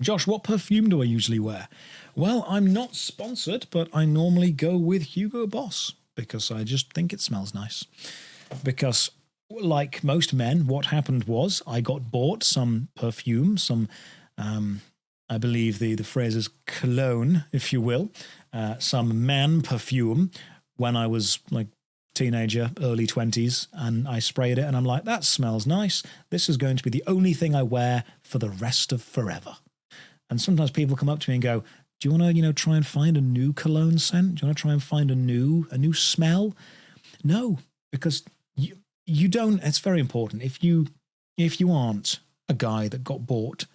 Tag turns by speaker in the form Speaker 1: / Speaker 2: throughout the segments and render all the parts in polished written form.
Speaker 1: Josh, what perfume do I usually wear? Well, I'm not sponsored, but I normally go with Hugo Boss because I just think it smells nice. Because, like most men, what happened was I got bought some perfume, some, I believe the phrase is cologne, if you will, some man perfume when I was like teenager, early 20s, and I sprayed it and I'm like, that smells nice. This is going to be the only thing I wear for the rest of forever. And sometimes people come up to me and go, do you want to, try and find a new cologne scent? Do you want to try and find a new smell? No, because you don't. It's very important. If you aren't a guy that got bought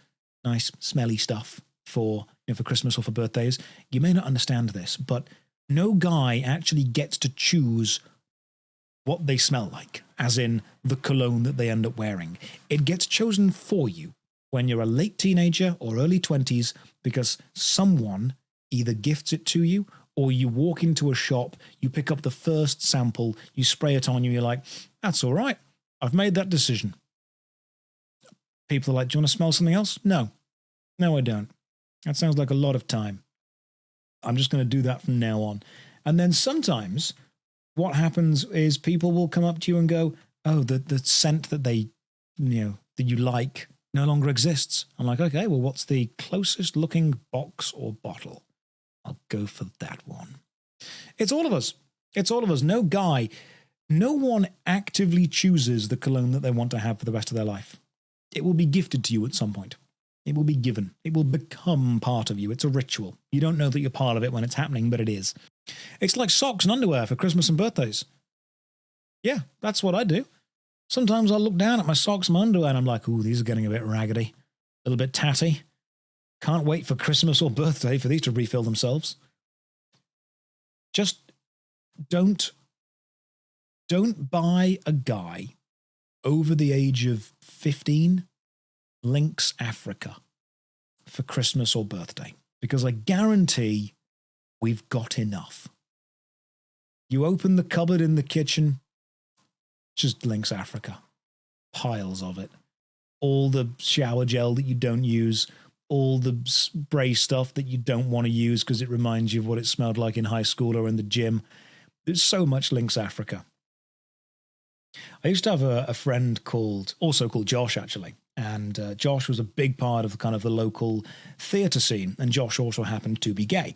Speaker 1: nice smelly stuff for Christmas or for birthdays, you may not understand this, but no guy actually gets to choose what they smell like, as in the cologne that they end up wearing. It gets chosen for you when you're a late teenager or early 20s because someone either gifts it to you or you walk into a shop, you pick up the first sample, you spray it on you, you're like, that's all right. I've made that decision. People are like, do you want to smell something else? No. No, I don't. That sounds like a lot of time. I'm just going to do that from now on. And then sometimes what happens is people will come up to you and go, oh, the scent that they, that you like no longer exists. I'm like, okay, well, what's the closest looking box or bottle? I'll go for that one. It's all of us. It's all of us. No one actively chooses the cologne that they want to have for the rest of their life. It will be gifted to you at some point. It will be given. It will become part of you. It's a ritual. You don't know that you're part of it when it's happening, but it is. It's like socks and underwear for Christmas and birthdays. Yeah, that's what I do. Sometimes I'll look down at my socks and my underwear and I'm like, ooh, these are getting a bit raggedy, a little bit tatty. Can't wait for Christmas or birthday for these to refill themselves. Just don't buy a guy over the age of 15 Lynx Africa for Christmas or birthday, because I guarantee we've got enough. You open the cupboard in the kitchen, just Lynx Africa, piles of it. All the shower gel that you don't use, all the spray stuff that you don't want to use because it reminds you of what it smelled like in high school or in the gym. There's so much Lynx Africa. I used to have a friend called Josh, actually. And Josh was a big part of the local theatre scene. And Josh also happened to be gay.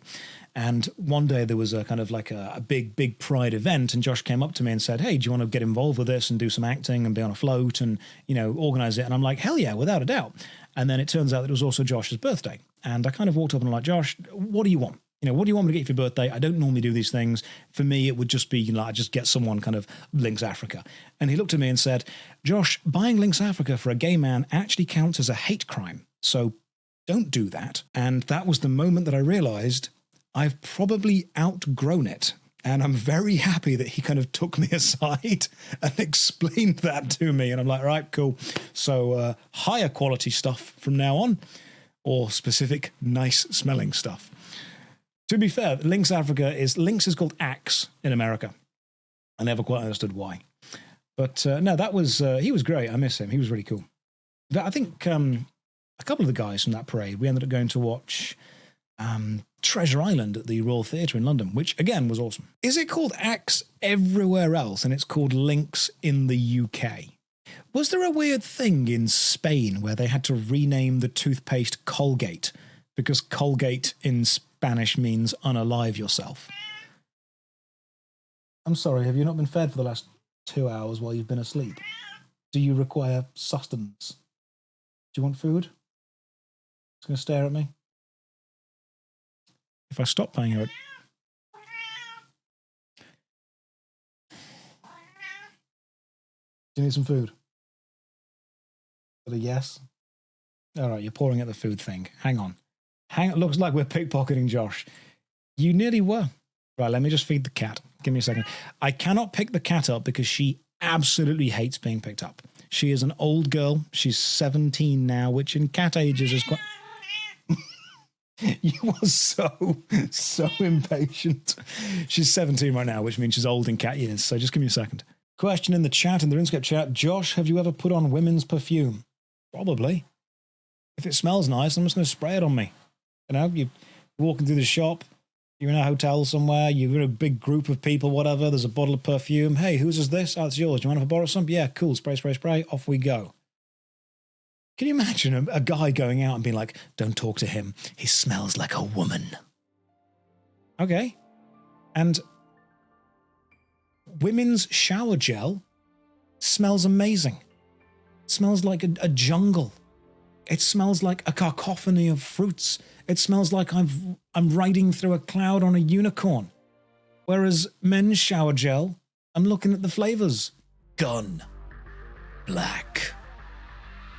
Speaker 1: And one day there was a big pride event. And Josh came up to me and said, hey, do you want to get involved with this and do some acting and be on a float and, organize it? And I'm like, hell yeah, without a doubt. And then it turns out that it was also Josh's birthday. And I kind of walked up and I'm like, Josh, what do you want? What do you want me to get you for your birthday? I don't normally do these things. For me, it would just be, I just get someone kind of Lynx Africa. And he looked at me and said, Josh, buying Lynx Africa for a gay man actually counts as a hate crime. So don't do that. And that was the moment that I realized I've probably outgrown it. And I'm very happy that he kind of took me aside and explained that to me. And I'm like, all right, cool. So higher quality stuff from now on, or specific nice smelling stuff. To be fair, Lynx is called Axe in America. I never quite understood why. But no, he was great. I miss him. He was really cool. I think a couple of the guys from that parade, we ended up going to watch Treasure Island at the Royal Theatre in London, which again was awesome. Is it called Axe everywhere else and it's called Lynx in the UK? Was there a weird thing in Spain where they had to rename the toothpaste Colgate because Colgate in Spanish means unalive yourself? I'm sorry, have you not been fed for the last 2 hours while you've been asleep? Do you require sustenance? Do you want food? It's going to stare at me. If I stop paying her... Do you need some food? Is that a yes? All right, you're pouring at the food thing. Hang on. It looks like we're pickpocketing Josh. You nearly were. Right, let me just feed the cat. Give me a second. I cannot pick the cat up because she absolutely hates being picked up. She is an old girl. She's 17 now, which in cat ages is quite... You are so impatient. She's 17 right now, which means she's old in cat years. So just give me a second. Question in the RuneScape chat. Josh, have you ever put on women's perfume? Probably. If it smells nice, I'm just going to spray it on me. You know, you're walking through the shop, you're in a hotel somewhere, you're in a big group of people, whatever, there's a bottle of perfume. Hey, whose is this? Oh, it's yours. Do you mind if I borrow some? Yeah, cool. Spray, spray, spray. Off we go. Can you imagine a guy going out and being like, don't talk to him. He smells like a woman. Okay. And women's shower gel smells amazing. It smells like a jungle. It smells like a cacophony of fruits. It smells like I'm riding through a cloud on a unicorn. Whereas men's shower gel, I'm looking at the flavors. Gun. Black.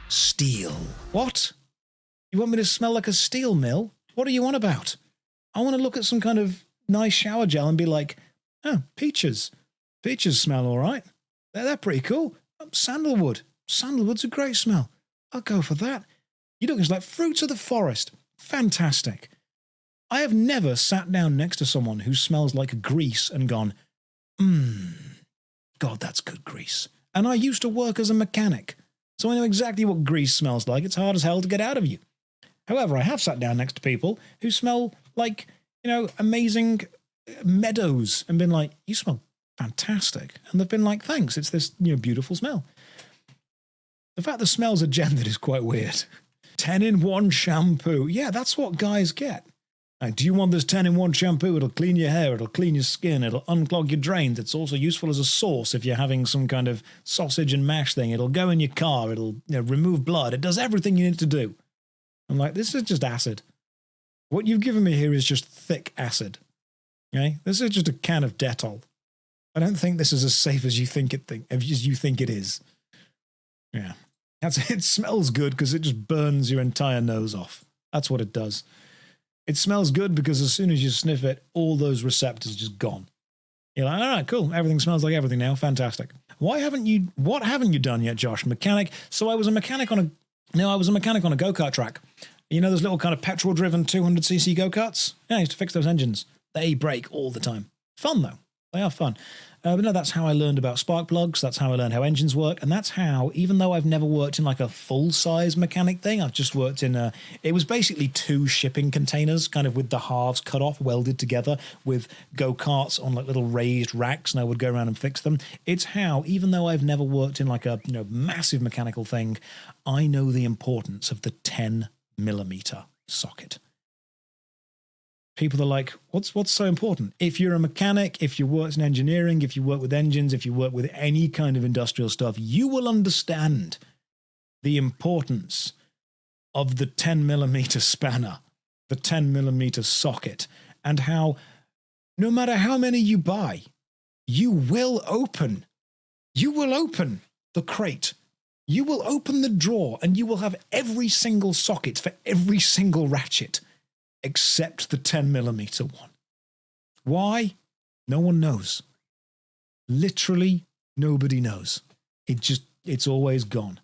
Speaker 1: Steel. What? You want me to smell like a steel mill? What are you on about? I want to look at some kind of nice shower gel and be like, oh, peaches. Peaches smell all right. They're pretty cool. Sandalwood. Sandalwood's a great smell. I'll go for that. You look like fruits of the forest. Fantastic. I have never sat down next to someone who smells like grease and gone, God, that's good grease. And I used to work as a mechanic, so I know exactly what grease smells like. It's hard as hell to get out of you. However, I have sat down next to people who smell like, amazing meadows and been like, you smell fantastic. And they've been like, thanks, it's this, beautiful smell. The fact the smells are gendered is quite weird. 10-in-1 shampoo. Yeah, that's what guys get. Like, do you want this 10-in-1 shampoo? It'll clean your hair, it'll clean your skin, it'll unclog your drains. It's also useful as a sauce if you're having some kind of sausage and mash thing. It'll go in your car, it'll remove blood. It does everything you need to do. I'm like, this is just acid. What you've given me here is just thick acid. Okay? This is just a can of Dettol. I don't think this is as safe as you think it is. Yeah. It smells good because it just burns your entire nose off. That's what it does. It smells good because as soon as you sniff it, all those receptors are just gone. You're like, all right, cool. Everything smells like everything now. Fantastic. What haven't you done yet, Josh? Mechanic. So I was a mechanic on a go-kart track. You know those little kind of petrol-driven 200cc go-karts? Yeah, I used to fix those engines. They break all the time. Fun, though. They are fun. But no, that's how I learned about spark plugs. That's how I learned how engines work. And that's how, even though I've never worked in like a full-size mechanic thing, I've just worked in it was basically 2 shipping containers, kind of with the halves cut off, welded together with go-karts on like little raised racks, and I would go around and fix them. It's how, even though I've never worked in like a massive mechanical thing, I know the importance of the 10mm socket. People are like, what's so important? If you're a mechanic, if you work in engineering, if you work with engines, if you work with any kind of industrial stuff, you will understand the importance of the 10mm spanner, the 10mm socket, and how no matter how many you buy, you will open the crate. You will open the drawer and you will have every single socket for every single ratchet. Except the 10mm one. Why? No one knows. Literally nobody knows. It's always gone.